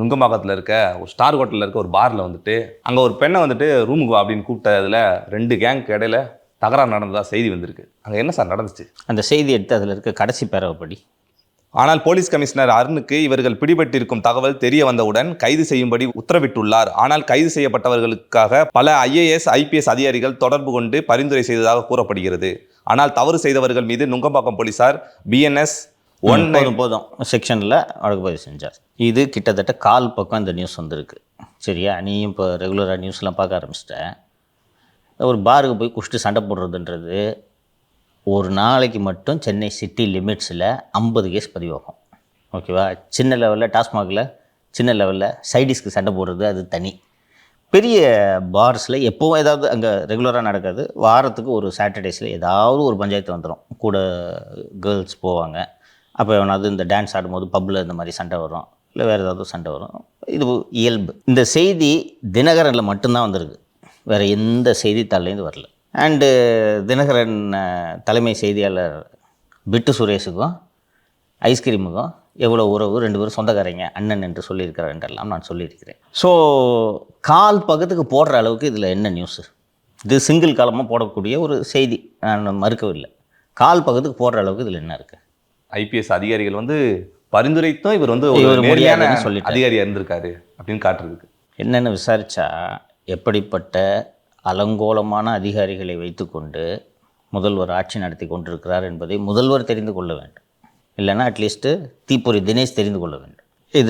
நுங்கம்பாக்கத்தில் இருக்க ஒரு ஸ்டார் ஹோட்டலில் இருக்க ஒரு பாரில் வந்துட்டு அங்கே ஒரு பெண்ணை வந்துட்டு ரூமுக்கு வா அப்படின்னு கூப்பிட்டதில் 2 கேங்க்கு இடையில தகராறு நடந்ததா செய்தி வந்திருக்கு. அங்கே என்ன சார் நடந்துச்சு? அந்த செய்தி எடுத்து அதில் இருக்க கடைசி பேரவைப்படி. ஆனால் போலீஸ் கமிஷனர் அருணுக்கு இவர்கள் பிடிபட்டிருக்கும் தகவல் தெரிய வந்தவுடன் கைது செய்யும்படி உத்தரவிட்டுள்ளார். ஆனால் கைது செய்யப்பட்டவர்களுக்காக பல IAS IPS அதிகாரிகள் தொடர்பு கொண்டு பரிந்துரை செய்ததாக கூறப்படுகிறது. ஆனால் தவறு செய்தவர்கள் மீது நுங்கம்பாக்கம் போலீசார் BNS 19 போதும் செக்ஷனில் வழக்கு பதிவு செஞ்சார். இது கிட்டத்தட்ட 1/4 பக்கம் இந்த நியூஸ் வந்திருக்கு. சரியா? நீயும் இப்போ ரெகுலராக நியூஸ்லாம் பார்க்க ஆரம்பிச்சிட்டேன். ஒரு பாருக்கு போய் குடிச்சிட்டு சண்டை போடுறதுன்றது ஒரு நாளைக்கு மட்டும் சென்னை சிட்டி லிமிட்ஸில் 50 கேஸ் பதிவாகும். ஓகேவா? சின்ன லெவலில் டாஸ்மாகில் சின்ன லெவலில் சைடிஸ்க்கு சண்டை போடுறது அது தனி. பெரிய பார்ஸில் எப்போவும் ஏதாவது அங்கே ரெகுலராக நடக்காது. வாரத்துக்கு ஒரு சாட்டர்டேஸில் ஏதாவது ஒரு பஞ்சாயத்து வந்துடும். கூட கேர்ள்ஸ் போவாங்க. அப்போ எவனாவது இந்த டான்ஸ் ஆடும்போது பப்பில் இந்த மாதிரி சண்டை வரும், இல்லை வேறு ஏதாவது சண்டை வரும். இது இயல்பு. இந்த செய்தி தினகரனில் மட்டும்தான் வந்திருக்கு. வேறு எந்த செய்தித்தாள்லேருந்து வரல. அண்டு தினகரன் தலைமை செய்தியாளர் பிட்டு சுரேஷுக்கும் ஐஸ்கிரீமுக்கும் எவ்வளோ உறவு, 2 பேரும் சொந்தக்காரங்க, அண்ணன் என்று சொல்லியிருக்கிறார் என்றெல்லாம் நான் சொல்லியிருக்கிறேன். ஸோ 1/4 பக்கத்துக்கு போடுற அளவுக்கு இதில் என்ன நியூஸு? இது சிங்கிள் காலமாக போடக்கூடிய ஒரு செய்தி, நான் மறுக்கவில்லை. 1/4 பக்கத்துக்கு போடுற அளவுக்கு இதில் என்ன இருக்குது? IPS அதிகாரிகள் வந்து பரிந்துரைத்தும் இவர் வந்து ஒரு நேர்மையான அதிகாரியாக இருந்திருக்காரு அப்படின்னு காட்டுறதுக்கு. என்னென்னு விசாரித்தா எப்படிப்பட்ட அலங்கோலமான அதிகாரிகளை வைத்துக்கொண்டு முதல்வர் ஆட்சி நடத்தி கொண்டிருக்கிறார் என்பதை முதல்வர் தெரிந்து கொள்ள வேண்டும். இல்லைன்னா அட்லீஸ்ட்டு தீப்பொறி தினேஷ் தெரிந்து கொள்ள வேண்டும்.